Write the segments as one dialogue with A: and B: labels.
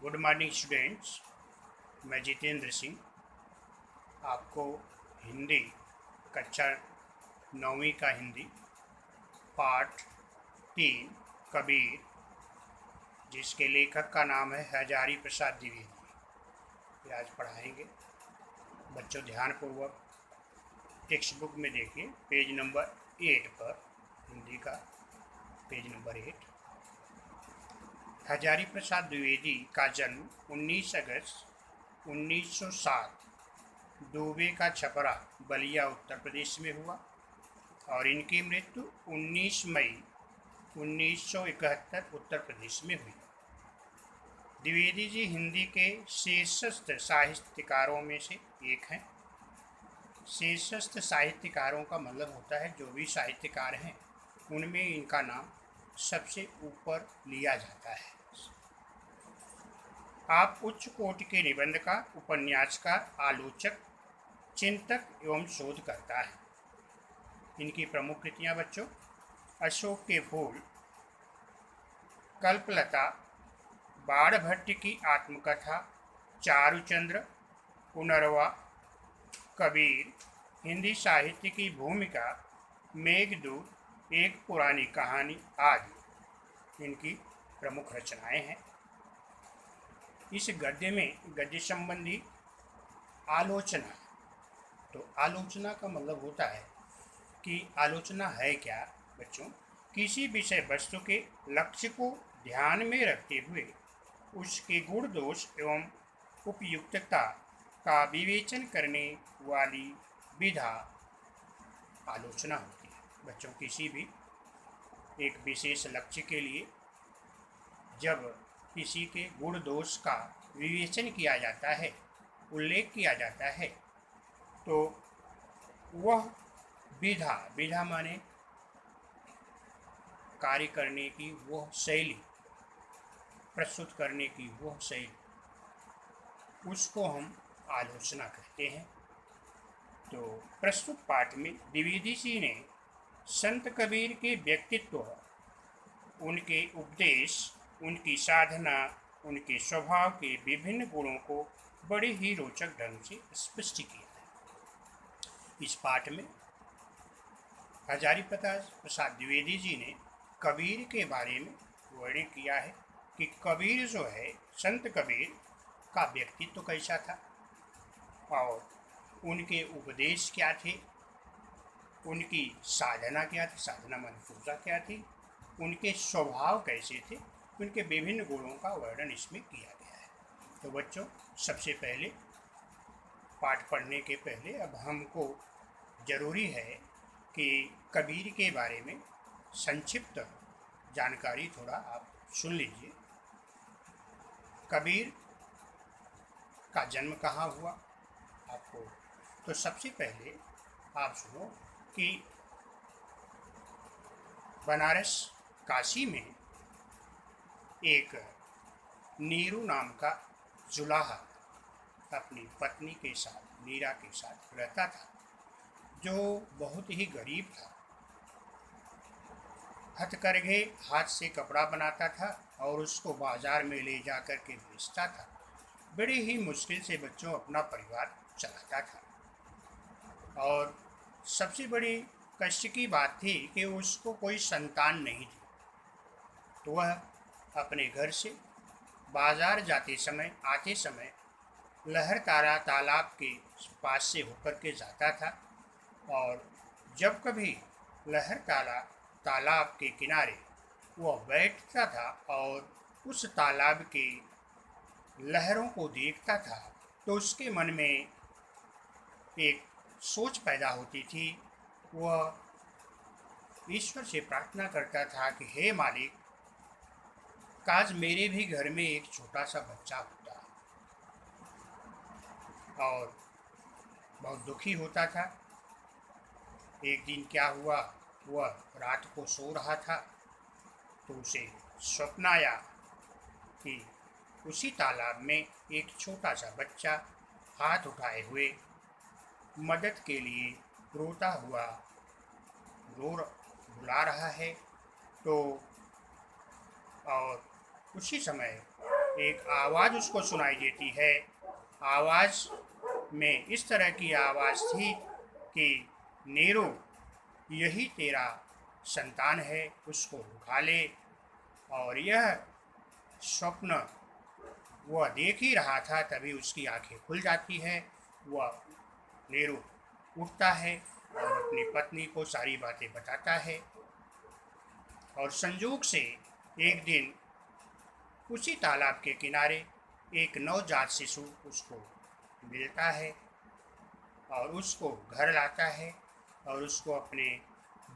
A: Good morning students. मैं जितेंद्र सिंह आपको हिंदी कक्षा 9वीं का हिंदी पाठ 3 कबीर, जिसके लेखक का नाम है हजारी प्रसाद द्विवेदी, ये आज पढ़ाएंगे। बच्चों ध्यानपूर्वक टेक्स्ट बुक में देखिए, पेज नंबर 8 पर, हिंदी का पेज नंबर 8। हजारी प्रसाद द्विवेदी का जन्म 19 अगस्त 1907 दुबे का छपरा बलिया उत्तर प्रदेश में हुआ और इनकी मृत्यु 19 मई 1971 उत्तर प्रदेश में हुई। द्विवेदी जी हिंदी के शीर्षस्थ साहित्यकारों में से एक हैं। शीर्षस्थ साहित्यकारों का मतलब होता है जो भी साहित्यकार हैं उनमें इनका नाम सबसे ऊपर लिया जाता है। आप उच्च कोटि के निबंधकार, उपन्यासकार, आलोचक, चिंतक एवं शोधकर्ता है। इनकी प्रमुख कृतियां बच्चों अशोक के फूल, कल्पलता, बाणभट्ट की आत्मकथा, चारुचंद्र, पुनर्वा, कबीर, हिंदी साहित्य की भूमिका, मेघदूत, एक पुरानी कहानी आदि इनकी प्रमुख रचनाएं हैं। इस गद्य में गद्य संबंधी आलोचना, तो आलोचना का मतलब होता है कि आलोचना है क्या बच्चों, किसी विषय वस्तु के लक्ष्य को ध्यान में रखते हुए उसके गुण दोष एवं उपयुक्तता का विवेचन करने वाली विधा आलोचना होती है। बच्चों किसी भी एक विशेष लक्ष्य के लिए जब किसी के गुण दोष का विवेचन किया जाता है, उल्लेख किया जाता है, तो वह विधा माने कार्य करने की वह शैली, प्रस्तुत करने की वह शैली, उसको हम आलोचना कहते हैं। तो प्रस्तुत पाठ में द्विवेदी जी ने संत कबीर के व्यक्तित्व, उनके उपदेश, उनकी साधना, उनके स्वभाव के विभिन्न गुणों को बड़े ही रोचक ढंग से स्पष्ट किया है। इस पाठ में हजारी प्रसाद द्विवेदी जी ने कबीर के बारे में वर्णन किया है कि कबीर जो है, संत कबीर का व्यक्तित्व कैसा था और उनके उपदेश क्या थे, उनकी साधना क्या थी, साधना मन पूजा क्या थी, उनके स्वभाव कैसे थे, उनके विभिन्न गुणों का वर्णन इसमें किया गया है। तो बच्चों सबसे पहले पाठ पढ़ने के पहले अब हमको ज़रूरी है कि कबीर के बारे में संक्षिप्त जानकारी थोड़ा आप सुन लीजिए। कबीर का जन्म कहाँ हुआ आपको, तो सबसे पहले आप सुनो कि बनारस काशी में एक नीरू नाम का जुलाहा अपनी पत्नी के साथ, मीरा के साथ रहता था, जो बहुत ही गरीब था। हथकरघे हाथ से कपड़ा बनाता था और उसको बाजार में ले जा कर के बेचता था। बड़ी ही मुश्किल से बच्चों अपना परिवार चलाता था और सबसे बड़ी कष्ट की बात थी कि उसको कोई संतान नहीं थी। तो वह अपने घर से बाजार जाते समय, आते समय लहरतारा तालाब के पास से होकर के जाता था और जब कभी लहरतारा तालाब के किनारे वह बैठता था और उस तालाब के लहरों को देखता था तो उसके मन में एक सोच पैदा होती थी। वह ईश्वर से प्रार्थना करता था कि हे मालिक, काश मेरे भी घर में एक छोटा सा बच्चा होता, और बहुत दुखी होता था। एक दिन क्या हुआ, वह रात को सो रहा था तो उसे स्वप्न आया कि उसी तालाब में एक छोटा सा बच्चा हाथ उठाए हुए मदद के लिए रोता हुआ बुला रहा है। तो और उसी समय एक आवाज़ उसको सुनाई देती है। आवाज़ में इस तरह की आवाज़ थी कि नीरू, यही तेरा संतान है, उसको उठा ले। और यह स्वप्न वह देख ही रहा था, तभी उसकी आंखें खुल जाती है। वह नीरू उठता है और अपनी पत्नी को सारी बातें बताता है। और संयोग से एक दिन उसी तालाब के किनारे एक नवजात शिशु उसको मिलता है और उसको घर लाता है और उसको अपने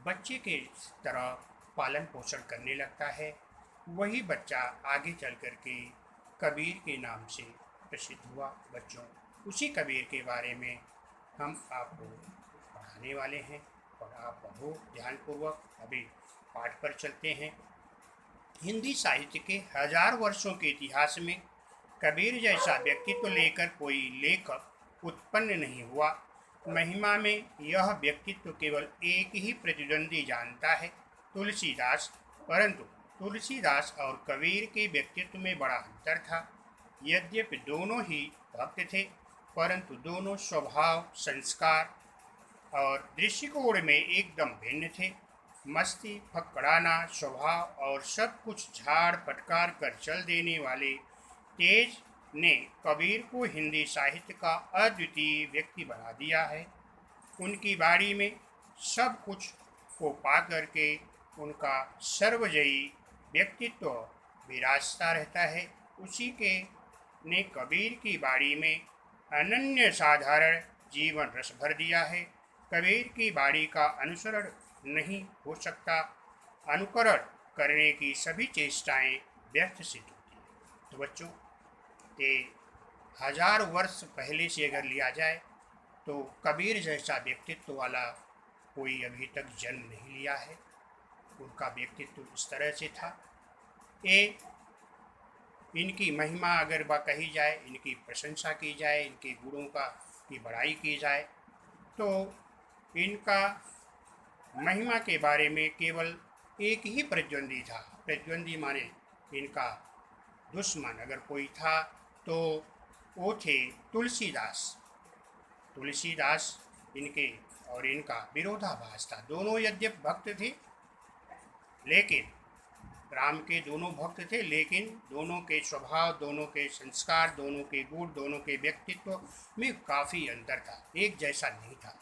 A: बच्चे के तरह पालन पोषण करने लगता है। वही बच्चा आगे चल कर के कबीर के नाम से प्रसिद्ध हुआ। बच्चों, उसी कबीर के बारे में हम आपको पढ़ाने वाले हैं और आप पढ़ो ध्यानपूर्वक। अभी पाठ पर चलते हैं। हिंदी साहित्य के 1000 वर्षों के इतिहास में कबीर जैसा व्यक्तित्व लेकर कोई लेखक उत्पन्न नहीं हुआ। महिमा में यह व्यक्तित्व केवल एक ही प्रतिद्वंदी जानता है, तुलसीदास। परंतु तुलसीदास और कबीर के व्यक्तित्व में बड़ा अंतर था। यद्यपि दोनों ही भक्त थे, परंतु दोनों स्वभाव, संस्कार और दृष्टिकोण में एकदम भिन्न थे। मस्ती, फकड़ाना स्वभाव और सब कुछ झाड़ फटकार कर चल देने वाले तेज ने कबीर को हिंदी साहित्य का अद्वितीय व्यक्ति बना दिया है। उनकी बाड़ी में सब कुछ को पा करके उनका सर्वजयी व्यक्तित्व विराजता रहता है। उसी के ने कबीर की बाड़ी में अनन्य साधारण जीवन रस भर दिया है। कबीर की बाड़ी का अनुसरण नहीं हो सकता। अनुकरण करने की सभी चेष्टाएं व्यर्थ सिद्ध होती हैं। तो बच्चों, ये 1000 वर्ष पहले से अगर लिया जाए तो कबीर जैसा व्यक्तित्व वाला कोई अभी तक जन्म नहीं लिया है। उनका व्यक्तित्व इस तरह से था। ये इनकी महिमा अगर कही जाए, इनकी प्रशंसा की जाए, इनके गुणों की बड़ाई की जाए, तो इनका महिमा के बारे में केवल एक ही प्रतिद्वंदी था। प्रतिद्वंदी माने इनका दुश्मन अगर कोई था तो वो थे तुलसीदास। तुलसीदास इनके और इनका विरोधाभास था। दोनों यद्यपि भक्त थे, लेकिन राम के दोनों भक्त थे, लेकिन दोनों के स्वभाव, दोनों के संस्कार, दोनों के गुण, दोनों के व्यक्तित्व में काफ़ी अंतर था, एक जैसा नहीं था।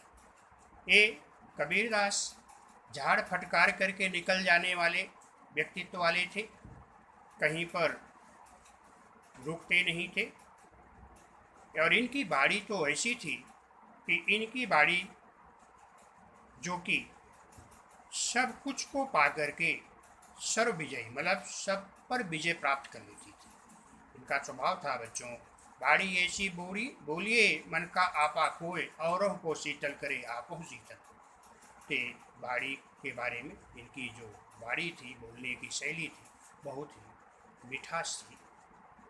A: ये कबीरदास झाड़ फटकार करके निकल जाने वाले व्यक्तित्व वाले थे, कहीं पर रुकते नहीं थे। और इनकी बाड़ी तो ऐसी थी कि इनकी बाड़ी जो कि सब कुछ को पा करके सर्व विजयी, मतलब सब पर विजय प्राप्त कर लेती थी। इनका स्वभाव था बच्चों, बाड़ी ऐसी बोलिए मन का आपा खोए, औरों को शीतल करे आपो शीतल। ते बाड़ी के बारे में इनकी जो बाड़ी थी, बोलने की शैली थी, बहुत ही मिठास थी।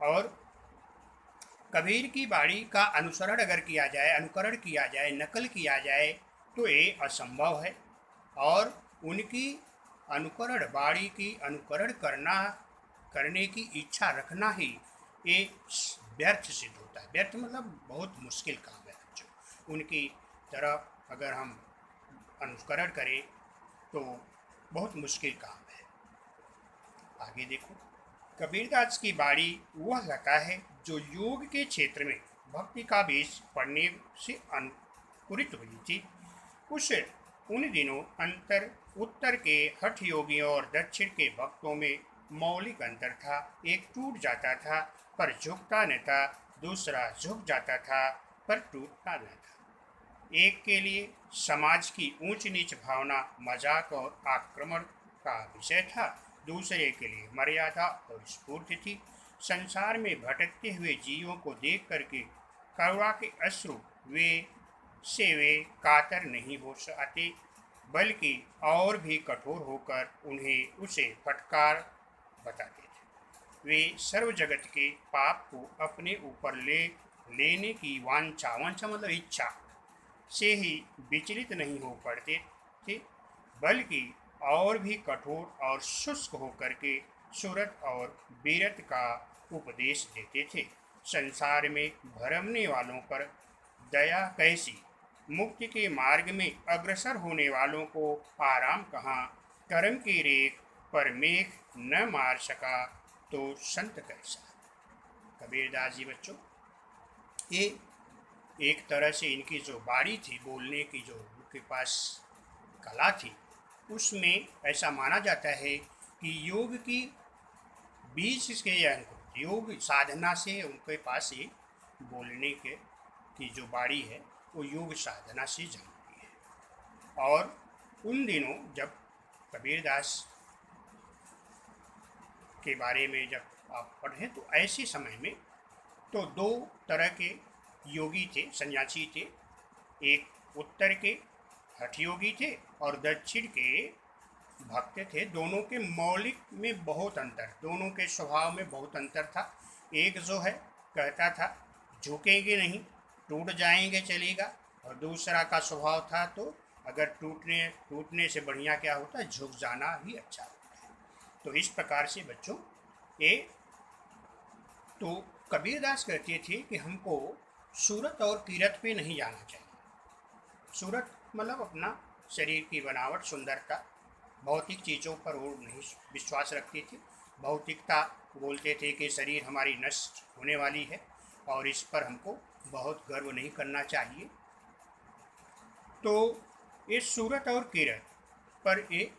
A: और कबीर की बाड़ी का अनुसरण अगर किया जाए, अनुकरण किया जाए, नकल किया जाए तो ये असंभव है। और उनकी अनुकरण, बाड़ी की अनुकरण करने की इच्छा रखना ही ये व्यर्थ सिद्ध होता है। व्यर्थ मतलब बहुत मुश्किल काम है बच्चों। उनकी तरह अगर हम अनुकरण करें तो बहुत मुश्किल काम है। आगे देखो, कबीरदास की बाड़ी वह लता है जो योग के क्षेत्र में भक्ति का बीज पड़ने से अंकुरित हुई थी। उन दिनों उत्तर के हठ योगियों और दक्षिण के भक्तों में मौलिक अंतर था। एक टूट जाता था पर झुकता न था, दूसरा झुक जाता था पर टूटता न था। एक के लिए समाज की ऊंच नीच भावना मजाक और आक्रमण का विषय था, दूसरे के लिए मर्यादा और स्फूर्ति थी। संसार में भटकते हुए जीवों को देख करके करुणा के अश्रु वे कातर नहीं हो आते, बल्कि और भी कठोर होकर उन्हें उसे फटकार बताते थे। वे सर्व जगत के पाप को अपने ऊपर लेने की वांछा मतलब इच्छा से ही विचलित नहीं हो पड़ते थे, बल्कि और भी कठोर और शुष्क होकर के सूरत और वीरत का उपदेश देते थे। संसार में भरमने वालों पर दया कैसी, मुक्ति के मार्ग में अग्रसर होने वालों को आराम कहाँ, कर्म की रेख पर मेघ न मार सका तो संत कैसा। कबीरदास जी बच्चों, ये एक तरह से इनकी जो बाणी थी, बोलने की जो उनके पास कला थी, उसमें ऐसा माना जाता है कि योग की बीज के अंक योग साधना से उनके पास ये बोलने के की जो बाणी है वो योग साधना से जन्मी है। और उन दिनों जब कबीरदास के बारे में जब आप पढ़ें तो ऐसे समय में तो दो तरह के योगी थे, सन्यासी थे। एक उत्तर के हठ योगी थे और दक्षिण के भक्त थे। दोनों के मौलिक में बहुत अंतर, दोनों के स्वभाव में बहुत अंतर था। एक जो है कहता था झुकेंगे नहीं, टूट जाएंगे चलेगा, और दूसरा का स्वभाव था तो अगर टूटने से बढ़िया क्या होता है, झुक जाना ही अच्छा होता है। तो इस प्रकार से बच्चों ये तो कबीरदास कहते थे कि हमको सूरत और कीरत पे नहीं जाना चाहिए। सूरत मतलब अपना शरीर की बनावट, सुंदरता, भौतिक चीज़ों पर वो नहीं विश्वास रखते थे। भौतिकता बोलते थे कि शरीर हमारी नष्ट होने वाली है और इस पर हमको बहुत गर्व नहीं करना चाहिए। तो ये सूरत और कीरत पर ये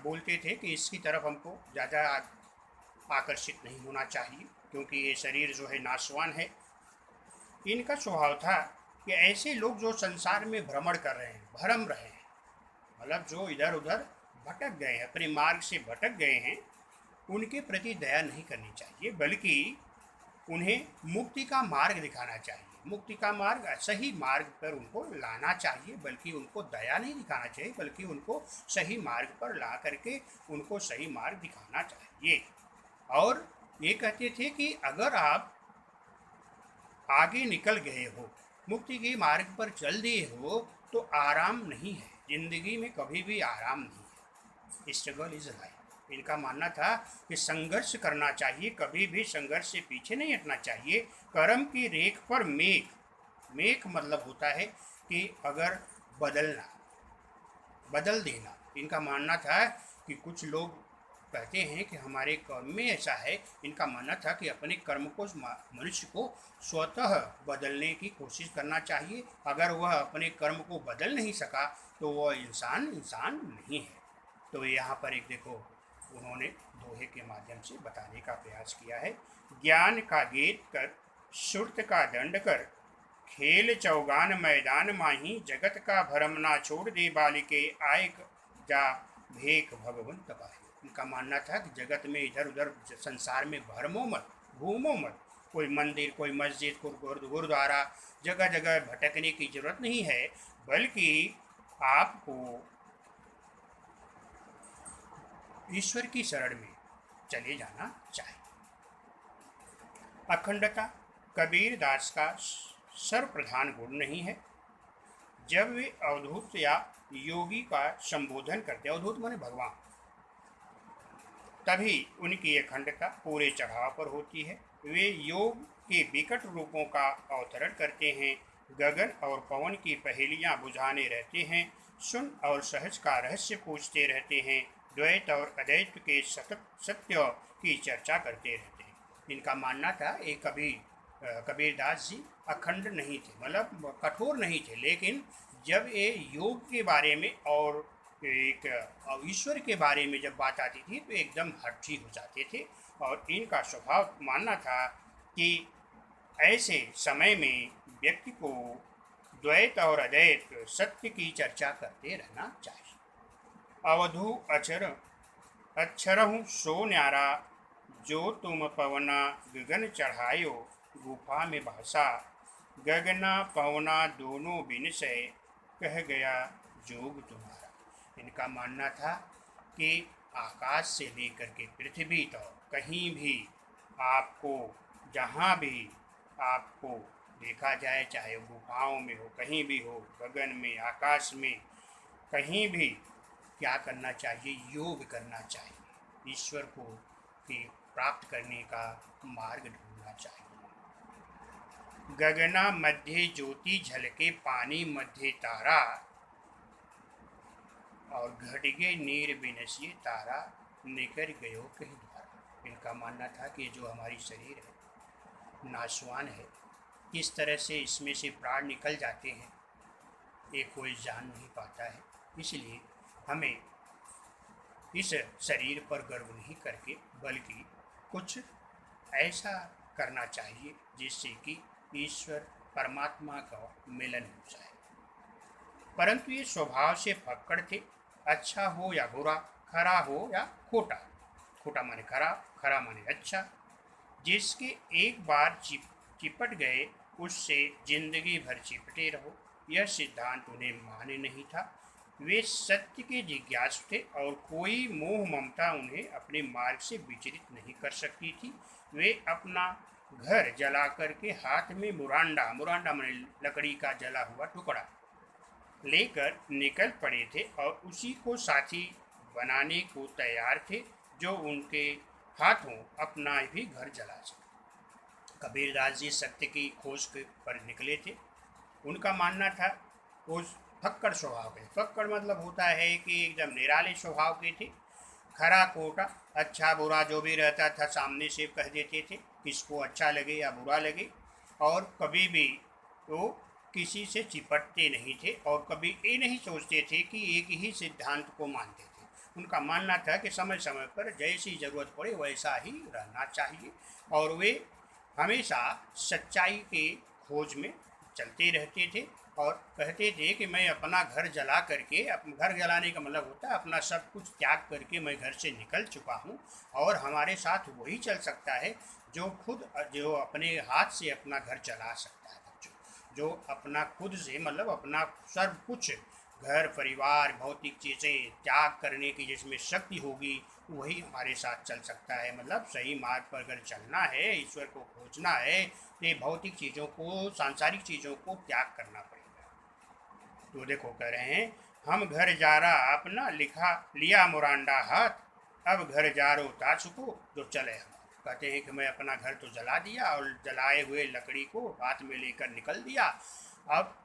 A: बोलते थे कि इसकी तरफ हमको ज़्यादा आकर्षित नहीं होना चाहिए, क्योंकि ये शरीर जो है नाशवान है। इनका स्वभाव था कि ऐसे लोग जो संसार में भ्रमण कर रहे हैं, भरम रहे हैं, मतलब जो इधर उधर भटक गए हैं, अपने मार्ग से भटक गए हैं, उनके प्रति दया नहीं करनी चाहिए, बल्कि उन्हें मुक्ति का मार्ग दिखाना चाहिए। मुक्ति का मार्ग, सही मार्ग पर उनको लाना चाहिए, बल्कि उनको दया नहीं दिखाना चाहिए, बल्कि उनको सही मार्ग पर ला करके उनको सही मार्ग दिखाना चाहिए। और ये कहते थे कि अगर आप आगे निकल गए हो, मुक्ति के मार्ग पर चल दिए हो, तो आराम नहीं है, जिंदगी में कभी भी आराम नहीं है। Struggle is life. इनका मानना था कि संघर्ष करना चाहिए, कभी भी संघर्ष से पीछे नहीं हटना चाहिए। कर्म की रेख पर मेघ, मेघ मतलब होता है कि अगर बदलना, बदल देना। इनका मानना था कि कुछ लोग कहते हैं कि हमारे कर्म में ऐसा है, इनका मानना था कि अपने कर्म को मनुष्य को स्वतः बदलने की कोशिश करना चाहिए। अगर वह अपने कर्म को बदल नहीं सका तो वह इंसान नहीं है। तो यहाँ पर एक देखो, उन्होंने दोहे के माध्यम से बताने का प्रयास किया है। ज्ञान का गेत कर, सुरत का दंड कर, खेल चौगान मैदान माही, जगत का भरम ना छोड़ दे बालिके, आए जा भेक भगवंत पाही। उनका मानना था कि जगत में इधर उधर संसार में भरमो मत, घूमो मत। कोई मंदिर, कोई मस्जिद, कोई गुरुद्वारा, जगह जगह भटकने की जरूरत नहीं है, बल्कि आपको ईश्वर की शरण में चले जाना चाहिए। अखंडता कबीरदास का सर्वप्रधान गुण नहीं है। जब वे अवधूत या योगी का संबोधन करते, अवधूत माने भगवान, तभी उनकी अखंडता पूरे चढ़ाव पर होती है। वे योग के विकट रूपों का अवतरण करते हैं, गगन और पवन की पहेलियां बुझाने रहते हैं, सुन और सहज का रहस्य पूछते रहते हैं, द्वैत और अद्वैत के सत्य की चर्चा करते रहते हैं। इनका मानना था एक कबीरदास जी अखंड नहीं थे, मतलब कठोर नहीं थे, लेकिन जब ये योग के बारे में और एक ईश्वर के बारे में जब बात आती थी तो एकदम हठी हो जाते थे। और इनका स्वभाव मानना था कि ऐसे समय में व्यक्ति को द्वैत और अद्वैत सत्य की चर्चा करते रहना चाहिए। अवधू अक्षरहूँ सो न्यारा, जो तुम पवना गगन चढ़ायो, गुफा में भाषा गगना पवना दोनों बिन से, कह गया जोग तुम्हारा। इनका मानना था कि आकाश से लेकर के पृथ्वी तक कहीं भी आपको, जहाँ भी आपको देखा जाए, चाहे गुफाओं में हो, कहीं भी हो, गगन में, आकाश में, कहीं भी क्या करना चाहिए, योग करना चाहिए, ईश्वर को के प्राप्त करने का मार्ग ढूंढना चाहिए। गगना मध्य ज्योति झलके पानी मध्य तारा, और घटगे नीर बिनसिए तारा निकर गयो कहीं द्वारा। इनका मानना था कि जो हमारी शरीर है नाशवान है, किस तरह से इसमें से प्राण निकल जाते हैं ये कोई जान नहीं पाता है। इसलिए हमें इस शरीर पर गर्व नहीं करके बल्कि कुछ ऐसा करना चाहिए जिससे कि ईश्वर परमात्मा का मिलन हो जाए। परंतु ये स्वभाव से फक्कड़ थे, अच्छा हो या बुरा, खरा हो या खोटा। खोटा माने खरा, खरा माने अच्छा। जिसके एक बार चिपट गए उससे जिंदगी भर चिपटे रहो, यह सिद्धांत उन्हें मान्य नहीं था। वे सत्य के जिज्ञासु थे और कोई मोह ममता उन्हें अपने मार्ग से विचलित नहीं कर सकती थी। वे अपना घर जला करके हाथ में मुरांडा, मुरांडा माने लकड़ी का जला हुआ टुकड़ा, लेकर निकल पड़े थे और उसी को साथी बनाने को तैयार थे जो उनके हाथों अपना भी घर जला सके। कबीरदास जी सत्य की खोज पर निकले थे। उनका मानना था उस फक्कड़ स्वभाव के, फक्कड़ मतलब होता है कि एकदम निराले स्वभाव के थे। खरा खोटा, अच्छा बुरा जो भी रहता था सामने से कह देते थे, किसको अच्छा लगे या बुरा लगे, और कभी भी वो किसी से चिपटते नहीं थे और कभी ये नहीं सोचते थे कि एक ही सिद्धांत को मानते थे। उनका मानना था कि समय समय पर जैसी ज़रूरत पड़े वैसा ही रहना चाहिए और वे हमेशा सच्चाई के खोज में चलते रहते थे और कहते थे कि मैं अपना घर जला करके, घर जलाने का मतलब होता है अपना सब कुछ त्याग करके मैं घर से निकल चुका हूँ और हमारे साथ वही चल सकता है जो अपने हाथ से अपना घर जला सकता है। बच्चों, जो अपना खुद से मतलब अपना सब कुछ घर परिवार भौतिक चीज़ें त्याग करने की जिसमें शक्ति होगी वही हमारे साथ चल सकता है। मतलब सही मार्ग पर अगर चलना है, ईश्वर को खोजना है, तो ये भौतिक चीज़ों को, सांसारिक चीज़ों को त्याग करना पड़ेगा। तो देखो कह रहे हैं, हम घर जा रहा अपना लिखा लिया मुरांडा हाथ, अब घर जा रो तासुको जो चले हम। कहते हैं कि मैं अपना घर तो जला दिया और जलाए हुए लकड़ी को हाथ में लेकर निकल दिया, अब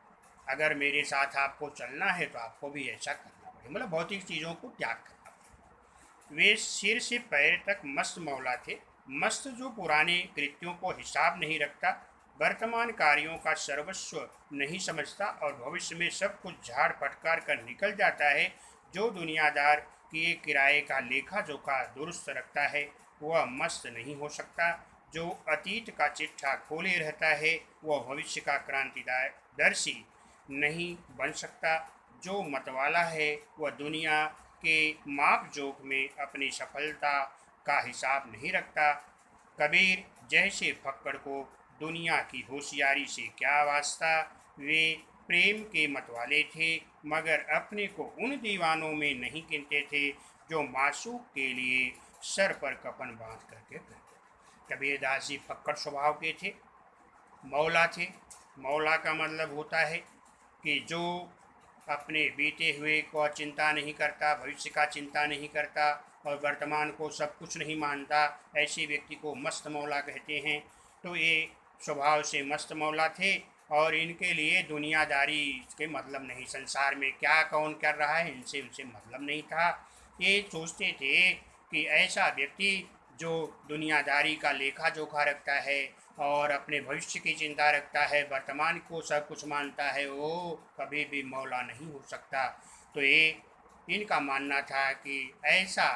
A: अगर मेरे साथ आपको चलना है तो आपको भी ऐसा करना पड़ेगा, मतलब भौतिक चीज़ों को त्याग करना पड़ेगा। वे सिर से पैर तक मस्त मौला थे, मस्त जो पुराने कृत्यों को हिसाब नहीं रखता, वर्तमान कार्यों का सर्वस्व नहीं समझता और भविष्य में सब कुछ झाड़ फटकार कर निकल जाता है। जो दुनियादार किए किराए का लेखा जोखा दुरुस्त रखता है वह मस्त नहीं हो सकता। जो अतीत का चिट्ठा खोले रहता है वह भविष्य का क्रांतिदर्शी नहीं बन सकता। जो मतवाला है वह दुनिया के माप जोक में अपनी सफलता का हिसाब नहीं रखता। कबीर जैसे फक्कड़ को दुनिया की होशियारी से क्या वास्ता, वे प्रेम के मतवाले थे मगर अपने को उन दीवानों में नहीं गिनते थे जो मासूक के लिए सर पर कफन बांध करके फिरते। कबीरदास जी फक्कड़ स्वभाव के थे, मौला थे। मौला का मतलब होता है कि जो अपने बीते हुए को चिंता नहीं करता, भविष्य का चिंता नहीं करता और वर्तमान को सब कुछ नहीं मानता, ऐसे व्यक्ति को मस्त मौला कहते हैं। तो ये स्वभाव से मस्त मौला थे और इनके लिए दुनियादारी के मतलब नहीं, संसार में क्या कौन कर रहा है इनसे उनसे मतलब नहीं था। ये सोचते थे कि ऐसा व्यक्ति जो दुनियादारी का लेखा जोखा रखता है और अपने भविष्य की चिंता रखता है, वर्तमान को सब कुछ मानता है, वो कभी भी मौला नहीं हो सकता। तो ये इनका मानना था कि ऐसा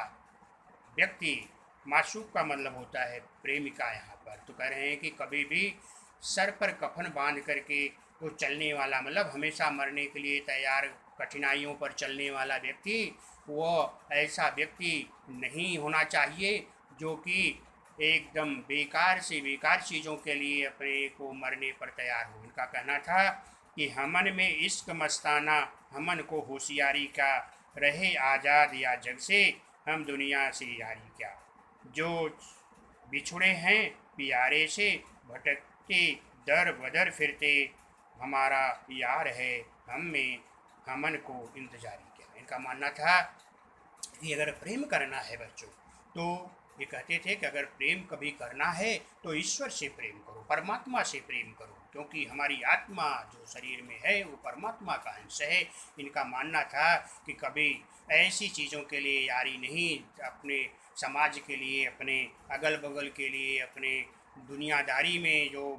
A: व्यक्ति, माशूक का मतलब होता है प्रेमिका यहाँ पर, तो कह रहे हैं कि कभी भी सर पर कफन बांध करके वो चलने वाला, मतलब हमेशा मरने के लिए तैयार, कठिनाइयों पर चलने वाला व्यक्ति, वो ऐसा व्यक्ति नहीं होना चाहिए जो कि एकदम बेकार से बेकार चीज़ों के लिए अपने को मरने पर तैयार हो। उनका कहना था कि हमन में इश्क मस्ताना, हमन को होशियारी का, रहे आज़ाद या जग से, हम दुनिया से यारी क्या। जो बिछुड़े हैं प्यारे से, भटकते दर बदर फिरते, हमारा यार है हम में हमन को इंतजारी क्या। इनका मानना था कि अगर प्रेम करना है बच्चों तो ये कहते थे कि अगर प्रेम कभी करना है तो ईश्वर से प्रेम करो, परमात्मा से प्रेम करो, क्योंकि हमारी आत्मा जो शरीर में है वो परमात्मा का अंश है। इनका मानना था कि कभी ऐसी चीज़ों के लिए यारी नहीं, अपने समाज के लिए, अपने अगल बगल के लिए, अपने दुनियादारी में जो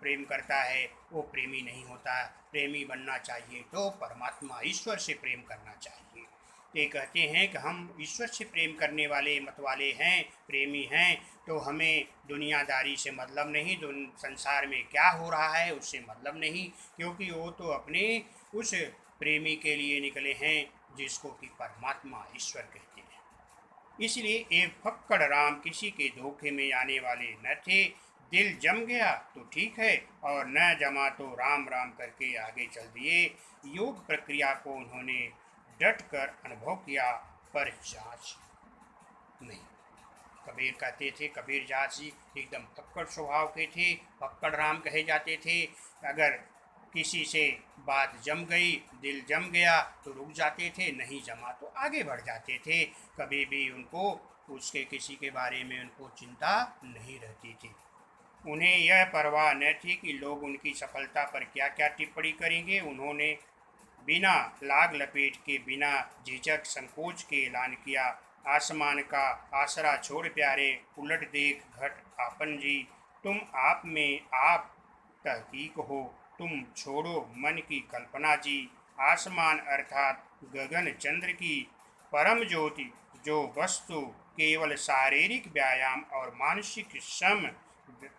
A: प्रेम करता है वो प्रेमी नहीं होता। प्रेमी बनना चाहिए तो परमात्मा ईश्वर से प्रेम करना चाहिए। ये कहते हैं कि हम ईश्वर से प्रेम करने वाले मत वाले हैं, प्रेमी हैं, तो हमें दुनियादारी से मतलब नहीं, संसार में क्या हो रहा है उससे मतलब नहीं, क्योंकि वो तो अपने उस प्रेमी के लिए निकले हैं जिसको कि परमात्मा ईश्वर कहते हैं। इसलिए एक फक्कड़ राम किसी के धोखे में आने वाले न थे। दिल जम गया तो ठीक है, और न जमा तो राम राम करके आगे चल दिए। योग प्रक्रिया को उन्होंने डट कर अनुभव किया, पर जांच नहीं। कबीर कहते थे, कबीर जात जी एकदम फक्कड़ स्वभाव के थे, फक्कड़ राम कहे जाते थे। अगर किसी से बात जम गई, दिल जम गया तो रुक जाते थे, नहीं जमा तो आगे बढ़ जाते थे। कभी भी उनको उसके किसी के बारे में उनको चिंता नहीं रहती थी। उन्हें यह परवाह न थी कि लोग उनकी सफलता पर क्या क्या टिप्पणी करेंगे। उन्होंने बिना लाग लपेट के, बिना झिझक संकोच के ऐलान किया, आसमान का आसरा छोड़ प्यारे, उलट देख घट आपन जी, तुम आप में आप तहकीक हो, तुम छोड़ो मन की कल्पना जी। आसमान अर्थात गगन चंद्र की परम ज्योति, जो वस्तु केवल शारीरिक व्यायाम और मानसिक श्रम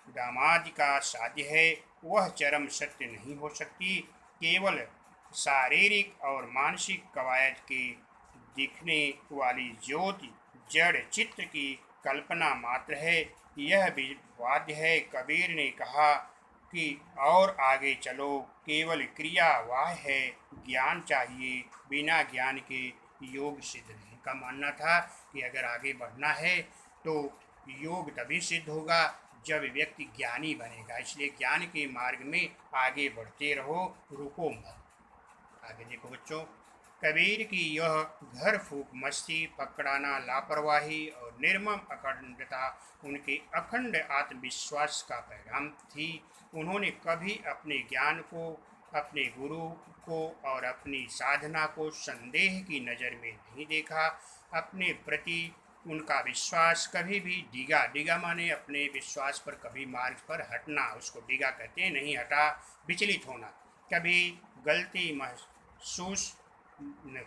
A: दामादि का साध्य है, वह चरम सत्य नहीं हो सकती। केवल शारीरिक और मानसिक कवायद के दिखने वाली ज्योति जड़ चित्र की कल्पना मात्र है। यह भी वाद्य है। कबीर ने कहा कि और आगे चलो, केवल क्रिया वाह है, ज्ञान चाहिए, बिना ज्ञान के योग सिद्ध नहीं। का मानना था कि अगर आगे बढ़ना है तो योग तभी सिद्ध होगा जब व्यक्ति ज्ञानी बनेगा। इसलिए ज्ञान के मार्ग में आगे बढ़ते रहो, रुको मत। आगे देखो बच्चों, कबीर की यह घर फूक मस्ती, पकड़ाना लापरवाही और निर्मम अखंडता उनके अखंड आत्मविश्वास का पैगाम थी। उन्होंने कभी अपने ज्ञान को, अपने गुरु को और अपनी साधना को संदेह की नज़र में नहीं देखा। अपने प्रति उनका विश्वास कभी भी डिगा, डिगा माने अपने विश्वास पर कभी मार्ग पर हटना, उसको डिगा कहते हैं, नहीं हटा, विचलित होना। कभी गलती महसूस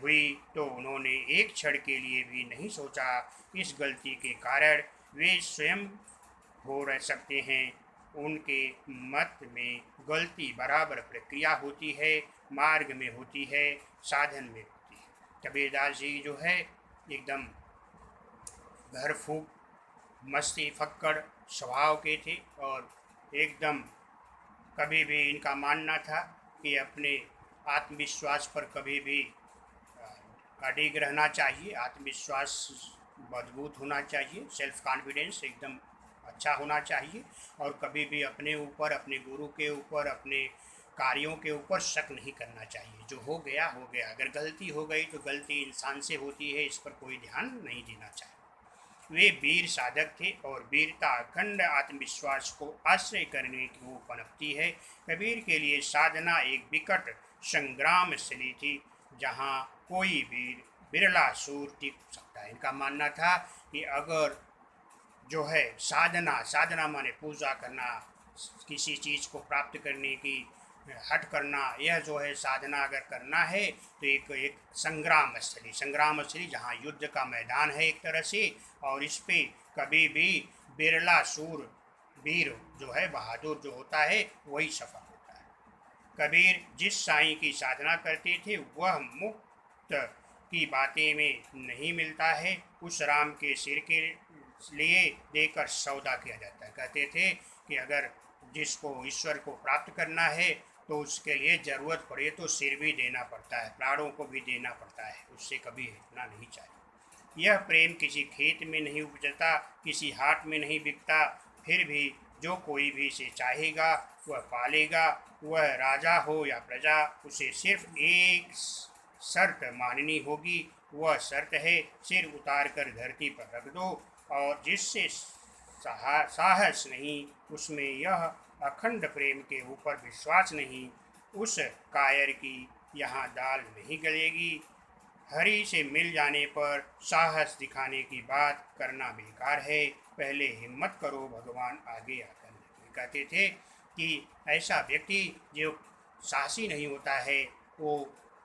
A: हुई तो उन्होंने एक क्षण के लिए भी नहीं सोचा इस गलती के कारण वे स्वयं हो रह सकते हैं। उनके मत में गलती बराबर प्रक्रिया होती है, मार्ग में होती है, साधन में होती है। कबीरदास जी जो है एकदम घर फूक मस्ती फक्कड़ स्वभाव के थे, और एकदम कभी भी इनका मानना था कि अपने आत्मविश्वास पर कभी भी अडिग रहना चाहिए, आत्मविश्वास मजबूत होना चाहिए, सेल्फ कॉन्फिडेंस एकदम अच्छा होना चाहिए, और कभी भी अपने ऊपर, अपने गुरु के ऊपर, अपने कार्यों के ऊपर शक नहीं करना चाहिए। जो हो गया हो गया, अगर गलती हो गई तो गलती इंसान से होती है, इस पर कोई ध्यान नहीं देना चाहिए। वे वीर साधक थे, और वीरता अखंड आत्मविश्वास को आश्रय करने की वो पनपती है। कबीर के लिए साधना एक विकट संग्राम स्थली थी, जहाँ कोई वीर बिरला सूर टिक सकता है। इनका मानना था कि अगर जो है साधना, साधना माने पूजा करना, किसी चीज़ को प्राप्त करने की हट करना, यह जो है साधना अगर करना है तो एक संग्राम स्थली, संग्राम स्थली जहाँ युद्ध का मैदान है एक तरह से, और इस पे कभी भी बिरला सूर, वीर जो है बहादुर जो होता है वही सफल होता है। कबीर जिस साईं की साधना करते थे वह मुक्त की बातें में नहीं मिलता है, उस राम के सिर के लिए देकर सौदा किया जाता है। कहते थे कि अगर जिसको ईश्वर को प्राप्त करना है तो उसके लिए ज़रूरत पड़े तो सिर भी देना पड़ता है, प्राणों को भी देना पड़ता है, उससे कभी हिटना नहीं चाहिए। यह प्रेम किसी खेत में नहीं उपजता, किसी हाट में नहीं बिकता, फिर भी जो कोई भी इसे चाहेगा वह पालेगा। वह राजा हो या प्रजा, उसे सिर्फ एक शर्त माननी होगी। वह शर्त है, सिर उतार कर धरती पर रख दो, और जिससे साहस नहीं, उसमें यह अखंड प्रेम के ऊपर विश्वास नहीं, उस कायर की यहाँ दाल नहीं गलेगी। हरि से मिल जाने पर साहस दिखाने की बात करना बेकार है, पहले हिम्मत करो, भगवान आगे आकर नहीं। कहते थे कि ऐसा व्यक्ति जो साहसी नहीं होता है वो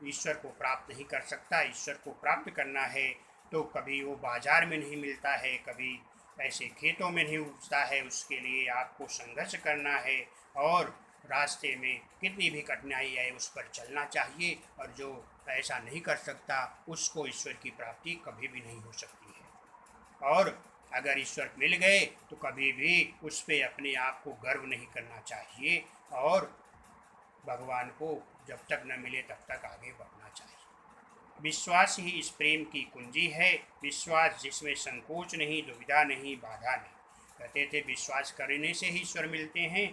A: ईश्वर को प्राप्त नहीं कर सकता। ईश्वर को प्राप्त करना है तो कभी वो बाजार में नहीं मिलता है, कभी ऐसे खेतों में नहीं उगता है, उसके लिए आपको संघर्ष करना है और रास्ते में कितनी भी कठिनाई आए उस पर चलना चाहिए। और जो ऐसा नहीं कर सकता उसको ईश्वर की प्राप्ति कभी भी नहीं हो सकती है। और अगर ईश्वर मिल गए तो कभी भी उस पर अपने आप को गर्व नहीं करना चाहिए और भगवान को जब तक न मिले तब तक आगे बढ़ना चाहिए। विश्वास ही इस प्रेम की कुंजी है, विश्वास जिसमें संकोच नहीं, दुविधा नहीं, बाधा नहीं। कहते थे विश्वास करने से ही ईश्वर मिलते हैं,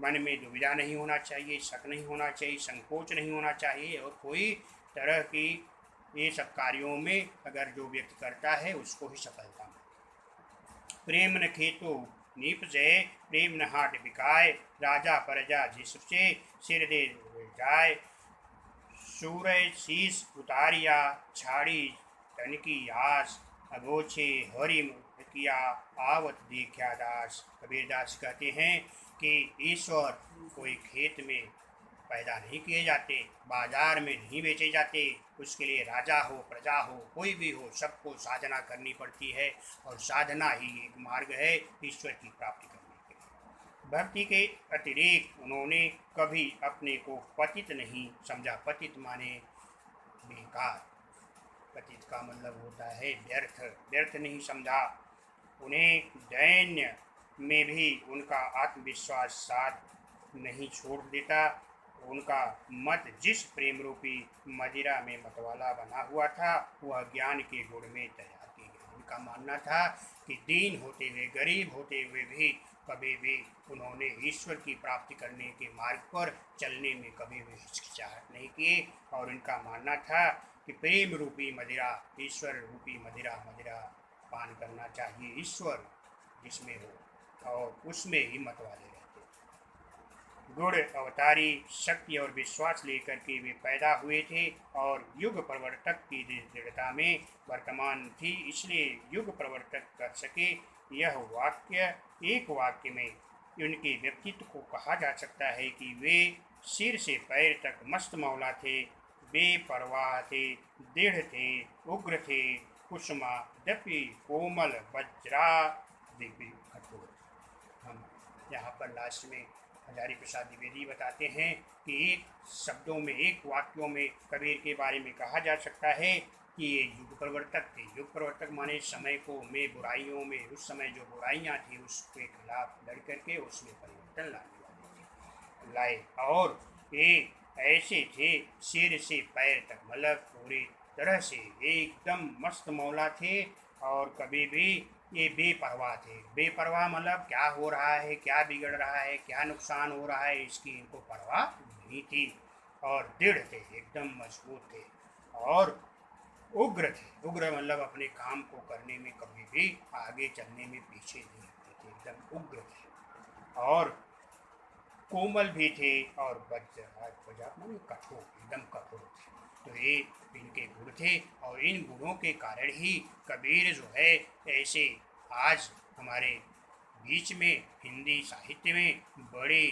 A: मन में दुविधा नहीं होना चाहिए, शक नहीं होना चाहिए, संकोच नहीं होना चाहिए और कोई तरह की ये सब कार्यों में अगर जो व्यक्ति करता है उसको ही सफलता मिलती। प्रेम न खेतो निपजे, प्रेम न हाट बिकाए, राजा प्रजा जिससे सिर दे जाए। सूरज शीश उतारिया, छाड़ी तन की आस, अगोछे हरि किया, आवत देखा दास। कबीरदास कहते हैं कि ईश्वर कोई खेत में पैदा नहीं किए जाते, बाजार में नहीं बेचे जाते, उसके लिए राजा हो प्रजा हो कोई भी हो सबको साधना करनी पड़ती है और साधना ही एक मार्ग है ईश्वर की प्राप्ति करने के लिए। भक्ति के अतिरिक्त उन्होंने कभी अपने को पतित नहीं समझा। पतित माने बेकार, पतित का मतलब होता है व्यर्थ, व्यर्थ नहीं समझा। उन्हें दैन्य में भी उनका आत्मविश्वास साथ नहीं छोड़ देता। उनका मत जिस प्रेम रूपी मदिरा में मतवाला बना हुआ था वह ज्ञान के गुण में तैयार की गई। उनका मानना था कि दीन होते हुए, गरीब होते हुए भी कभी भी उन्होंने ईश्वर की प्राप्ति करने के मार्ग पर चलने में कभी भी हिचकिचाहट नहीं की और उनका मानना था कि प्रेम रूपी मदिरा, ईश्वर रूपी मदिरा पान करना चाहिए। ईश्वर जिसमें हो और उसमें ही मत वाले रहते। गुण अवतारी शक्ति और विश्वास लेकर के वे पैदा हुए थे और युग प्रवर्तक की दृढ़ता में वर्तमान थी, इसलिए युग प्रवर्तक कर सके। यह वाक्य एक वाक्य में उनके व्यक्तित्व को कहा जा सकता है कि वे सिर से पैर तक मस्त मौला थे, बेपरवाह थे, दृढ़ थे, उग्र थे, कुसुमा दपी कोमल वज्रा दिव्य कठोर। हम यहाँ पर लास्ट में हजारी प्रसाद द्विवेदी बताते हैं कि एक शब्दों में, एक वाक्यों में कबीर के बारे में कहा जा सकता है कि ये युग प्रवर्तक थे। युग प्रवर्तक माने समय को में बुराइयों में, उस समय जो बुराइयाँ थी उसके खिलाफ लड़ करके उसमें परिवर्तन लाने वाले थे, लाए। और ये ऐसे थे सिर से पैर तक, मतलब पूरी तरह से एकदम मस्त मौला थे और कभी भी ये बेपरवाह थे। बेपरवाह मतलब क्या हो रहा है, क्या बिगड़ रहा है, क्या नुकसान हो रहा है, इसकी इनको परवाह नहीं थी। और दृढ़ थे, एकदम मजबूत थे और उग्र थे। उग्र मतलब अपने काम को करने में कभी भी आगे चलने में पीछे नहीं हटते थे, एकदम उग्र थे। और कोमल भी थे और कठोर, एकदम कठोर थे। तो ये इनके गुण थे और इन गुणों के कारण ही कबीर जो है ऐसे आज हमारे बीच में हिंदी साहित्य में बड़े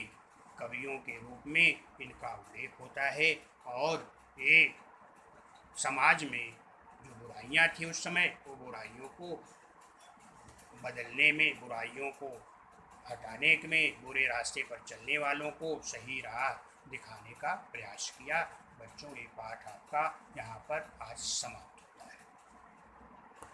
A: कवियों के रूप में इनका उल्लेख होता है। और ये समाज में जो बुराइयां थी उस समय, वो बुराइयों को बदलने में, बुराइयों को हटाने में, बुरे रास्ते पर चलने वालों को सही राह दिखाने का प्रयास किया। बच्चों, ये पाठ आपका यहाँ पर आज समाप्त।